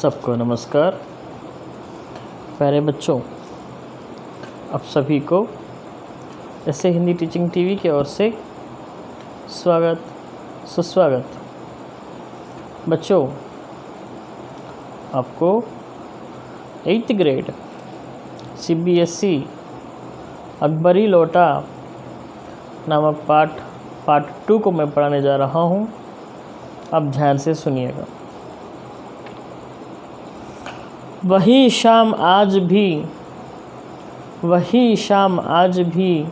सबको नमस्कार। प्यारे बच्चों, आप सभी को ऐसे हिंदी टीचिंग टीवी की ओर से स्वागत सुस्वागत। बच्चों, आपको 8th ग्रेड CBSE अकबरी लोटा नामक पार्ट 2 को मैं पढ़ाने जा रहा हूँ। आप ध्यान से सुनिएगा। वही शाम आज भी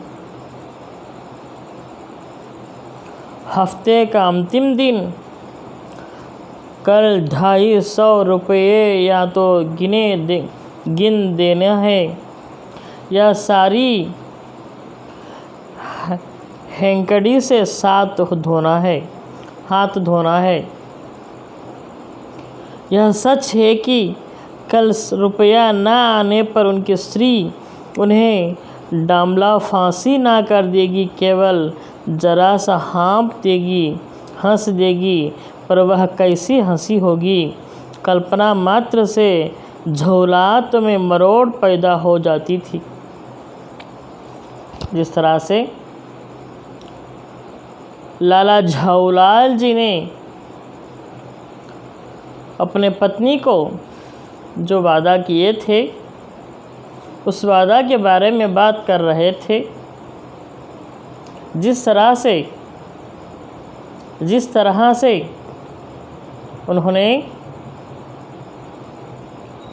हफ्ते का अंतिम दिन, कल 250 रुपये या तो गिन देना है या सारी हैंकड़ी से हाथ धोना है। यह सच है कि कल रुपया ना आने पर उनकी स्त्री उन्हें डामला फांसी ना कर देगी, केवल जरा सा हाँफ देगी, हंस देगी। पर वह कैसी हंसी होगी! कल्पना मात्र से झोलात में मरोड़ पैदा हो जाती थी। जिस तरह से लाला झाऊलाल जी ने अपने पत्नी को जो वादा किए थे, उस वादा के बारे में बात कर रहे थे। जिस तरह से उन्होंने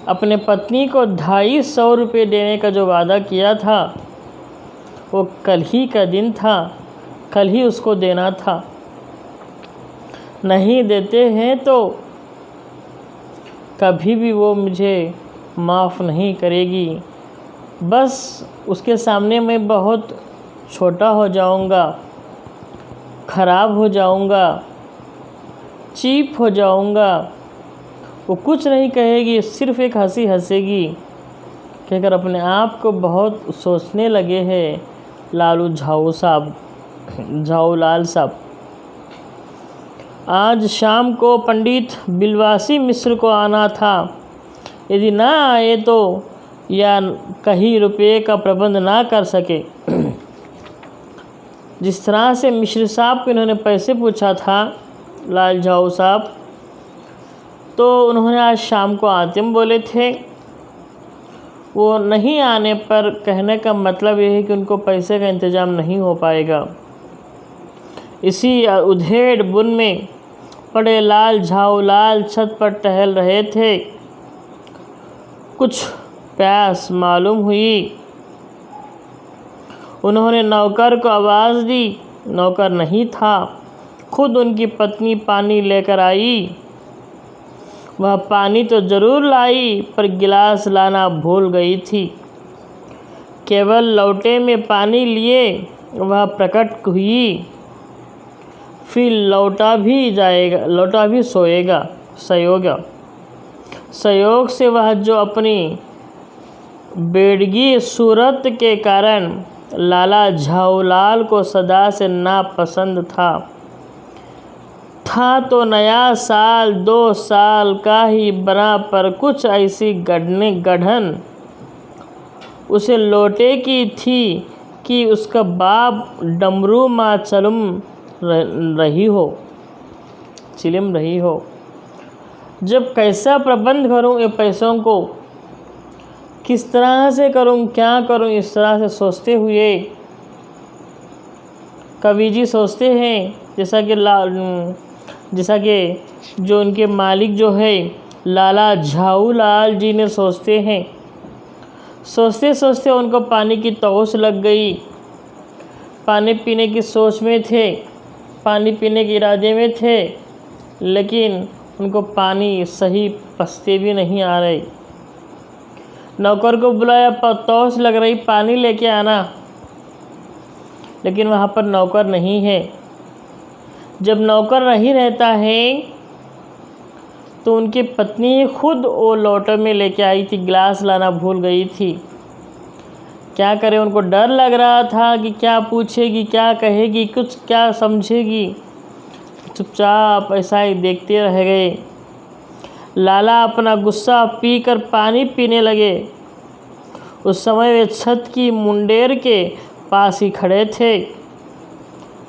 अपने पत्नी को 250 रुपये देने का जो वादा किया था, वो कल ही का दिन था, कल ही उसको देना था। नहीं देते हैं तो कभी भी वो मुझे माफ़ नहीं करेगी। बस उसके सामने मैं बहुत छोटा हो जाऊंगा, ख़राब हो जाऊंगा, चीप हो जाऊंगा। वो कुछ नहीं कहेगी, सिर्फ़ एक हंसी हंसेगी। कहकर अपने आप को बहुत सोचने लगे हैं लालू झाऊलाल साहब। आज शाम को पंडित बिलवासी मिश्र को आना था। यदि ना आए तो या कहीं रुपये का प्रबंध ना कर सके। जिस तरह से मिश्र साहब को इन्होंने पैसे पूछा था, लाल झाऊ साहब, तो उन्होंने आज शाम को आते बोले थे। वो नहीं आने पर कहने का मतलब ये है कि उनको पैसे का इंतज़ाम नहीं हो पाएगा। इसी उधेड़ बुन में पड़े लाल झाऊलाल छत पर टहल रहे थे। कुछ प्यास मालूम हुई। उन्होंने नौकर को आवाज़ दी। नौकर नहीं था, खुद उनकी पत्नी पानी लेकर आई। वह पानी तो ज़रूर लाई, पर गिलास लाना भूल गई थी। केवल लौटे में पानी लिए वह प्रकट हुई। फिर लौटा भी सोएगा। संयोग से वह जो अपनी बेडगी सूरत के कारण लाला झाऊलाल को सदा से नापसंद था तो नया साल 2 साल का ही बना, पर कुछ ऐसी गढ़न उसे लौटे की थी कि उसका बाप डमरू माँ चिलम रही हो। जब कैसा प्रबंध करूं ये पैसों को, किस तरह से करूं, क्या करूं, इस तरह से सोचते हुए कवि जी सोचते हैं। जैसा कि जो उनके मालिक जो है लाला झाऊलाल जी ने सोचते हैं। सोचते सोचते उनको पानी की तौस लग गई। पानी पीने की सोच में थे, पानी पीने के इरादे में थे, लेकिन उनको पानी सही पसते भी नहीं आ रही। नौकर को बुलाया, तौस लग रही, पानी लेके आना। लेकिन वहाँ पर नौकर नहीं है। जब नौकर नहीं रहता है तो उनकी पत्नी खुद वो लोटे में लेके आई थी, गिलास लाना भूल गई थी। क्या करे, उनको डर लग रहा था कि क्या पूछेगी, क्या कहेगी, कुछ क्या समझेगी। चुपचाप ऐसा ही देखते रह गए। लाला अपना गुस्सा पीकर पानी पीने लगे। उस समय वे छत की मुंडेर के पास ही खड़े थे।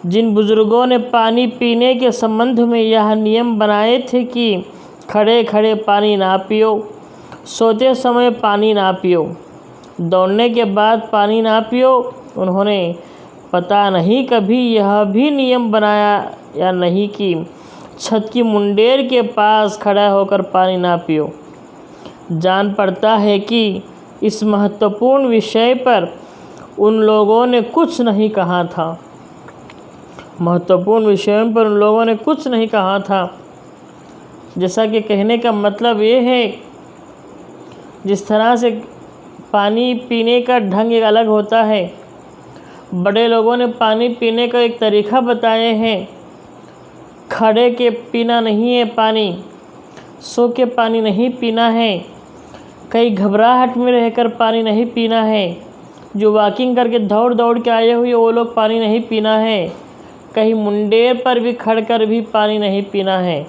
जिन बुजुर्गों ने पानी पीने के संबंध में यह नियम बनाए थे कि खड़े खड़े पानी ना पियो, सोते समय पानी ना पियो, दौड़ने के बाद पानी ना पियो, उन्होंने पता नहीं कभी यह भी नियम बनाया या नहीं कि छत की मुंडेर के पास खड़ा होकर पानी ना पियो। जान पड़ता है कि इस महत्वपूर्ण विषय पर उन लोगों ने कुछ नहीं कहा था। महत्वपूर्ण विषयों पर उन लोगों ने कुछ नहीं कहा था। जैसा कि कहने का मतलब ये है, जिस तरह से पानी पीने का ढंग एक अलग होता है। बड़े लोगों ने पानी पीने का एक तरीक़ा बताए हैं। खड़े के पीना नहीं है पानी, सो के पानी नहीं पीना है, कहीं घबराहट में रहकर पानी नहीं पीना है, जो वॉकिंग करके दौड़ दौड़ के आए हुए वो लोग पानी नहीं पीना है, कहीं मुंडेर पर भी खड़कर भी पानी नहीं पीना है।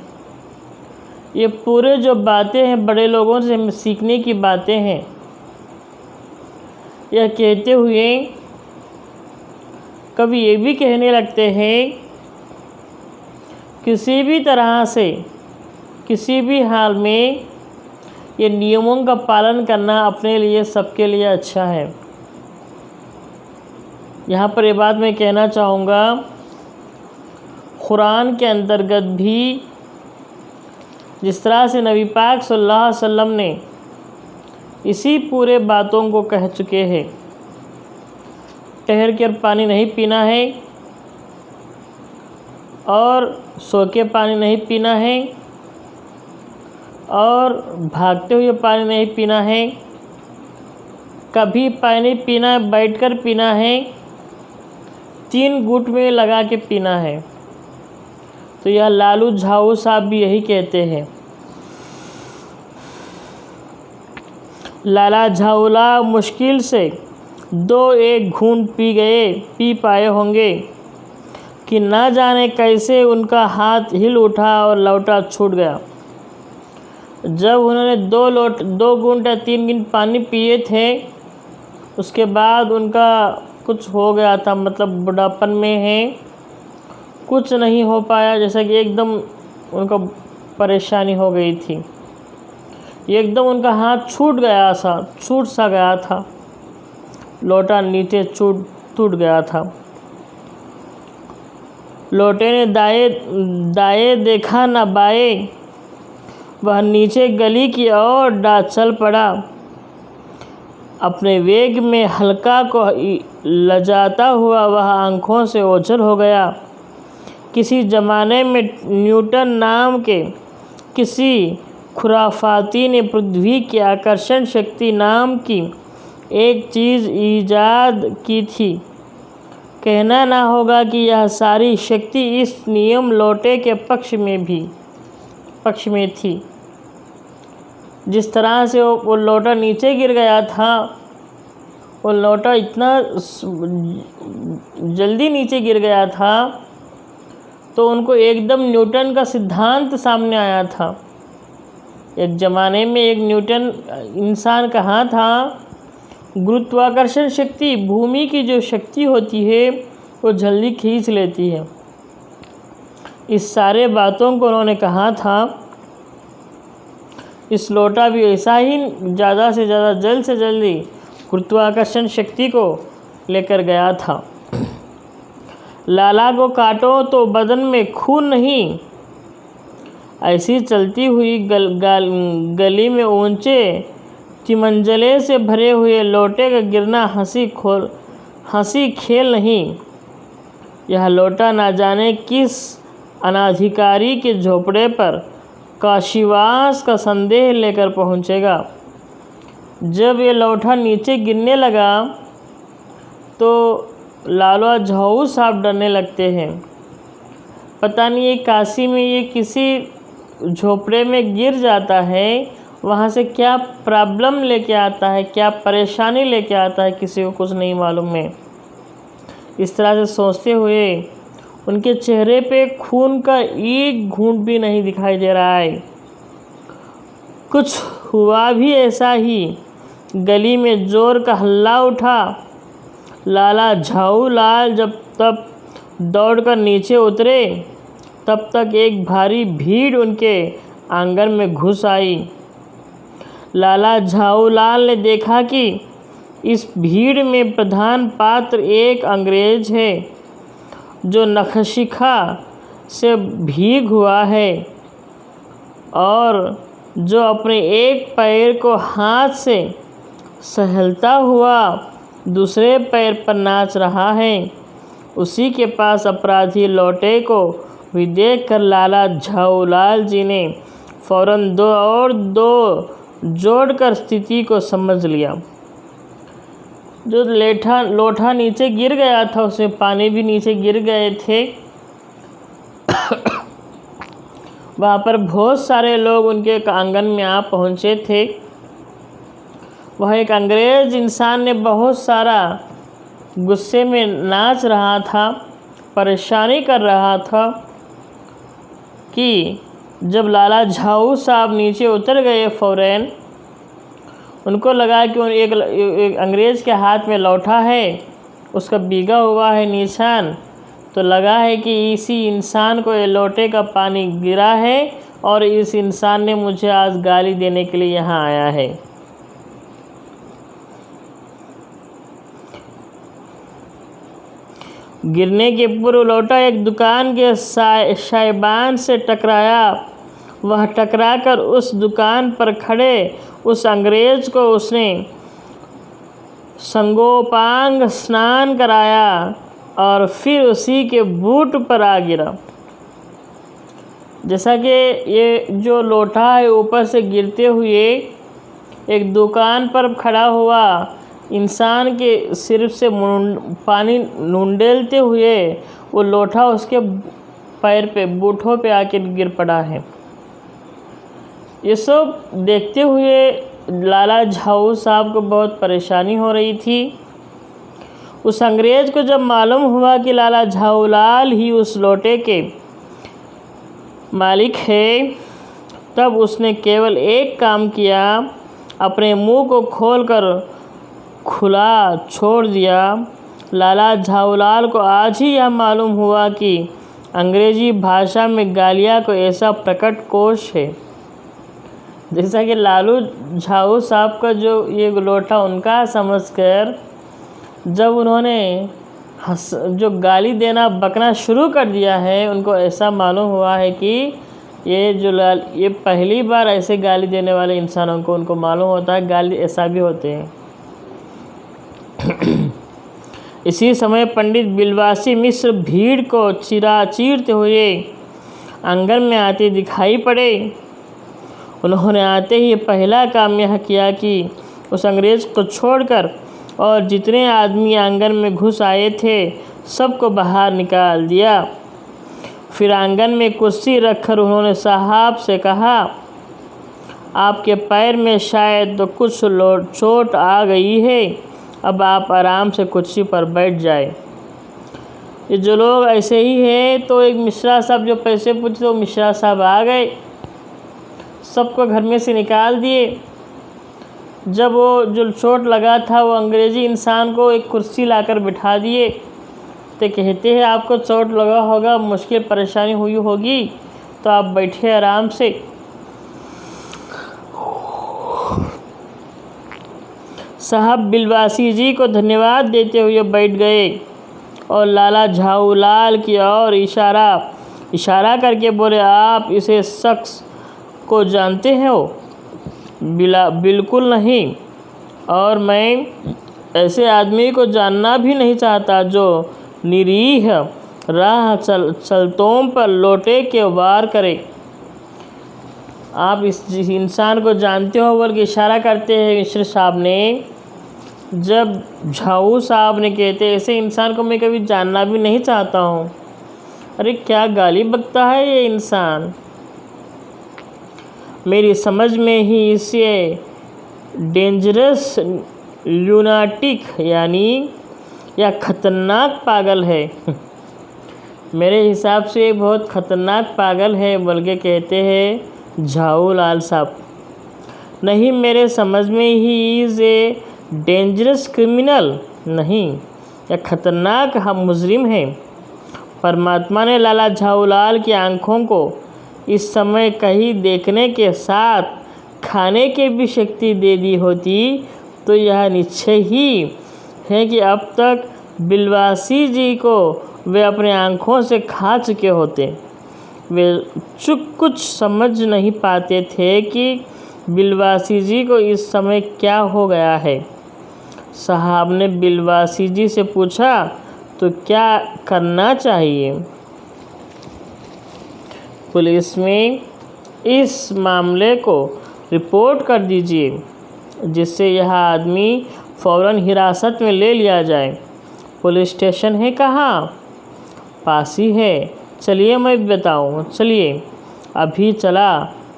ये पूरे जो बातें हैं बड़े लोगों से हम सीखने की बातें हैं। यह कहते हुए कभी ये भी कहने लगते हैं, किसी भी तरह से किसी भी हाल में ये नियमों का पालन करना अपने लिए सबके लिए अच्छा है। यहाँ पर ये बात मैं कहना चाहूँगा, कुरान के अंतर्गत भी जिस तरह से नबी पाक सल्लल्लाहु अलैहि वसल्लम ने इसी पूरे बातों को कह चुके हैं। ठहर कर पानी नहीं पीना है और सो के पानी नहीं पीना है और भागते हुए पानी नहीं पीना है, कभी पानी पीना है बैठकर पीना है, 3 घूंट में लगा के पीना है। तो यह लालू झाऊ साहब भी यही कहते हैं। लाला झाऊला मुश्किल से 2-1 घूंट पी पाए होंगे कि ना जाने कैसे उनका हाथ हिल उठा और लौटा छूट गया। जब उन्होंने 2 घूंट या 3 घूंट पानी पिए थे, उसके बाद उनका कुछ हो गया था, मतलब बुढ़ापन में है, कुछ नहीं हो पाया, जैसा कि एकदम उनका परेशानी हो गई थी। एकदम उनका हाथ छूट गया था, लोटा नीचे टूट गया था। लोटे ने दाएं देखा न बाएं, वह नीचे गली की ओर चल पड़ा। अपने वेग में हल्का को लजाता हुआ वह आंखों से ओझल हो गया। किसी ज़माने में न्यूटन नाम के किसी खुराफाती ने पृथ्वी की आकर्षण शक्ति नाम की एक चीज़ ईजाद की थी। कहना ना होगा कि यह सारी शक्ति इस नियम लोटे के पक्ष में थी। जिस तरह से वो लोटा नीचे गिर गया था, वो लोटा इतना जल्दी नीचे गिर गया था, तो उनको एकदम न्यूटन का सिद्धांत सामने आया था। एक ज़माने में एक न्यूटन इंसान कहा था, गुरुत्वाकर्षण शक्ति, भूमि की जो शक्ति होती है वो जल्दी खींच लेती है। इस सारे बातों को उन्होंने कहा था। इस लोटा भी ऐसा ही ज़्यादा से ज़्यादा जल्द से जल्दी गुरुत्वाकर्षण शक्ति को लेकर गया था। लाला को काटो तो बदन में खून नहीं। ऐसी चलती हुई गली में ऊंचे तिमंजले से भरे हुए लोटे का गिरना हंसी खेल नहीं। यह लोटा ना जाने किस अनाधिकारी के झोपड़े पर काशीवास का संदेह लेकर पहुंचेगा। जब ये लोटा नीचे गिरने लगा तो लाला झाऊ साहब डरने लगते हैं। पता नहीं ये काशी में ये किसी झोपड़े में गिर जाता है, वहाँ से क्या प्रॉब्लम लेके आता है, क्या परेशानी लेके आता है, किसी को कुछ नहीं मालूम है। इस तरह से सोचते हुए उनके चेहरे पे खून का एक घूंट भी नहीं दिखाई दे रहा है। कुछ हुआ भी ऐसा ही। गली में जोर का हल्ला उठा। लाला झाऊलाल जब तब दौड़कर नीचे उतरे, तब तक एक भारी भीड़ उनके आंगन में घुस आई। लाला झाऊलाल ने देखा कि इस भीड़ में प्रधान पात्र एक अंग्रेज है जो नखशिखा से भीग हुआ है और जो अपने एक पैर को हाथ से सहलता हुआ दूसरे पैर पर नाच रहा है। उसी के पास अपराधी लौटे को भी देखकर लाला झाऊलाल जी ने फौरन दो जोड़कर स्थिति को समझ लिया। जो लोटा नीचे गिर गया था, उसमें पानी भी नीचे गिर गए थे। वहाँ पर बहुत सारे लोग उनके आंगन में आ पहुँचे थे। वह एक अंग्रेज इंसान ने बहुत सारा गुस्से में नाच रहा था, परेशानी कर रहा था कि जब लाला झाऊ साहब नीचे उतर गए, फ़ौरन उनको लगा कि एक अंग्रेज़ के हाथ में लौटा है, उसका बीगा हुआ है निशान, तो लगा है कि इसी इंसान को ये लोटे का पानी गिरा है और इस इंसान ने मुझे आज गाली देने के लिए यहाँ आया है। गिरने के पूर्व लोटा एक दुकान के साइबान से टकराया। वह टकराकर उस दुकान पर खड़े उस अंग्रेज को उसने संगोपांग स्नान कराया और फिर उसी के बूट पर आ गिरा। जैसा कि ये जो लोटा है ऊपर से गिरते हुए एक दुकान पर खड़ा हुआ इंसान के सिर से पानी नूंडेलते हुए वो लोटा उसके पैर पे, बूटों पे आकर गिर पड़ा है। ये सब देखते हुए लाला झाऊ साहब को बहुत परेशानी हो रही थी। उस अंग्रेज को जब मालूम हुआ कि लाला झाऊलाल ही उस लोटे के मालिक है, तब उसने केवल एक काम किया, अपने मुंह को खोलकर खुला छोड़ दिया। लाला झाऊलाल को आज ही यह मालूम हुआ कि अंग्रेजी भाषा में गालियाँ को ऐसा प्रकट कोश है। जैसा कि लालू झाऊ साहब का जो ये लोटा उनका समझकर जब उन्होंने जो गाली देना बकना शुरू कर दिया है, उनको ऐसा मालूम हुआ है कि ये पहली बार ऐसे गाली देने वाले इंसानों को उनको मालूम होता है गाली ऐसा भी होते हैं। इसी समय पंडित बिलवासी मिश्र भीड़ को चीरते हुए आंगन में आते दिखाई पड़े। उन्होंने आते ही पहला काम यह किया कि उस अंग्रेज़ को छोड़कर और जितने आदमी आंगन में घुस आए थे सबको बाहर निकाल दिया। फिर आंगन में कुर्सी रखकर उन्होंने साहब से कहा, आपके पैर में शायद तो कुछ चोट आ गई है, अब आप आराम से कुर्सी पर बैठ जाए। ये जो लोग ऐसे ही हैं, तो एक मिश्रा साहब जो पैसे पूछे तो मिश्रा साहब आ गए, सबको घर में से निकाल दिए। जब वो जो चोट लगा था वो अंग्रेज़ी इंसान को एक कुर्सी लाकर बिठा दिए। तो कहते हैं आपको चोट लगा होगा, मुश्किल परेशानी हुई होगी, तो आप बैठे आराम से। साहब बिलवासी जी को धन्यवाद देते हुए बैठ गए और लाला झाऊलाल की ओर इशारा करके बोले, आप इसे शख्स को जानते हो? बिल्कुल नहीं, और मैं ऐसे आदमी को जानना भी नहीं चाहता जो निरीह राह चलतों पर लोटे के वार करे। आप इस इंसान को जानते हो बोल के इशारा करते हैं मिश्र साहब ने। जब झाऊ साहब ने कहते ऐसे इंसान को मैं कभी जानना भी नहीं चाहता हूँ। अरे क्या गाली बकता है ये इंसान। मेरी समझ में ही इसे डेंजरस लूनाटिक या ख़तरनाक पागल है। मेरे हिसाब से ये बहुत ख़तरनाक पागल है बोल के कहते हैं झाऊलाल साहब। नहीं, मेरे समझ में he is a dangerous criminal, नहीं, यह खतरनाक मुजरिम है। परमात्मा ने लाला झाऊलाल की आँखों को इस समय कहीं देखने के साथ खाने की भी शक्ति दे दी होती तो यह निश्चय ही है कि अब तक बिलवासी जी को वे अपने आँखों से खा चुके होते। वे कुछ समझ नहीं पाते थे कि बिलवासी जी को इस समय क्या हो गया है। साहब ने बिलवासी जी से पूछा, तो क्या करना चाहिए? पुलिस में इस मामले को रिपोर्ट कर दीजिए, जिससे यह आदमी फ़ौरन हिरासत में ले लिया जाए। पुलिस स्टेशन है कहाँ? पास ही है। चलिए मैं बताऊँ। चलिए, अभी चला।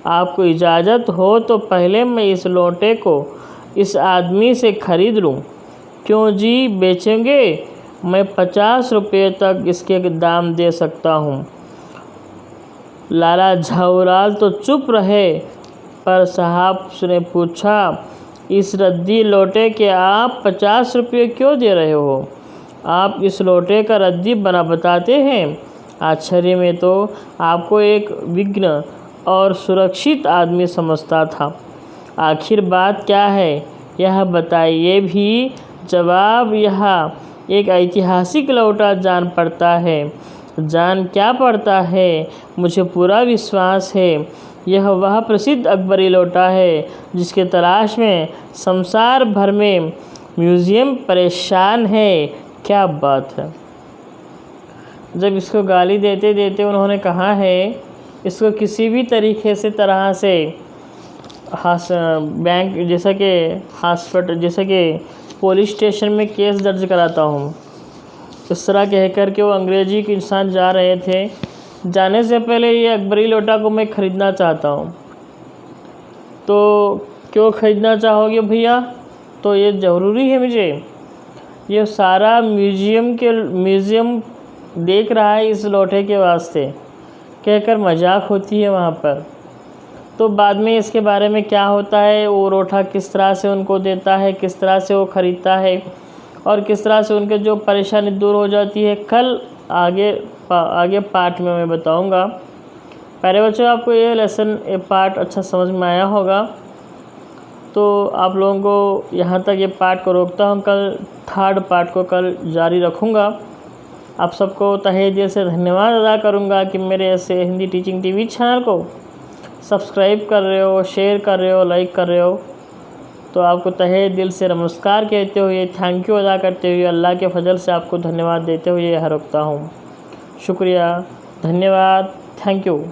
आपको इजाज़त हो तो पहले मैं इस लोटे को इस आदमी से खरीद लूँ। क्यों जी, बेचेंगे? मैं 50 रुपये तक इसके दाम दे सकता हूँ। लाला झाऊलाल तो चुप रहे, पर साहब ने पूछा, इस रद्दी लोटे के आप 50 रुपये क्यों दे रहे हो? आप इस लोटे का रद्दी बना बताते हैं। आश्चर्य में तो आपको एक विघ्न और सुरक्षित आदमी समझता था। आखिर बात क्या है, यह बताइए भी। जवाब, यह एक ऐतिहासिक लोटा जान पड़ता है। जान क्या पड़ता है? मुझे पूरा विश्वास है यह वह प्रसिद्ध अकबरी लोटा है जिसके तलाश में संसार भर में म्यूज़ियम परेशान है। क्या बात है। जब इसको गाली देते देते उन्होंने कहा है, इसको किसी भी तरीके से तरह से बैंक जैसा कि हॉस्पिटल जैसे कि पुलिस स्टेशन में केस दर्ज कराता हूँ, इस तरह कह कर के वो अंग्रेजी के इंसान जा रहे थे। जाने से पहले ये अकबरी लोटा को मैं ख़रीदना चाहता हूँ। तो क्यों ख़रीदना चाहोगे भैया? तो ये ज़रूरी है मुझे। ये सारा म्यूज़ियम देख रहा है इस लोटे के वास्ते, कहकर मजाक होती है वहाँ पर। तो बाद में इसके बारे में क्या होता है, वो लोटा किस तरह से उनको देता है, किस तरह से वो ख़रीदता है और किस तरह से उनके जो परेशानी दूर हो जाती है, कल आगे पार्ट में मैं बताऊंगा। प्यारे बच्चों, आपको ये पार्ट अच्छा समझ में आया होगा। तो आप लोगों को यहाँ तक ये पार्ट को रोकता हूँ। कल थर्ड पार्ट को कल जारी रखूँगा। आप सबको तहे दिल से धन्यवाद अदा करूँगा कि मेरे ऐसे हिंदी टीचिंग टीवी चैनल को सब्सक्राइब कर रहे हो, शेयर कर रहे हो, लाइक कर रहे हो। तो आपको तहे दिल से नमस्कार कहते हुए, थैंक यू अदा करते हुए, अल्लाह के फजल से आपको धन्यवाद देते हुए यह रुकता हूँ। शुक्रिया, धन्यवाद, थैंक यू।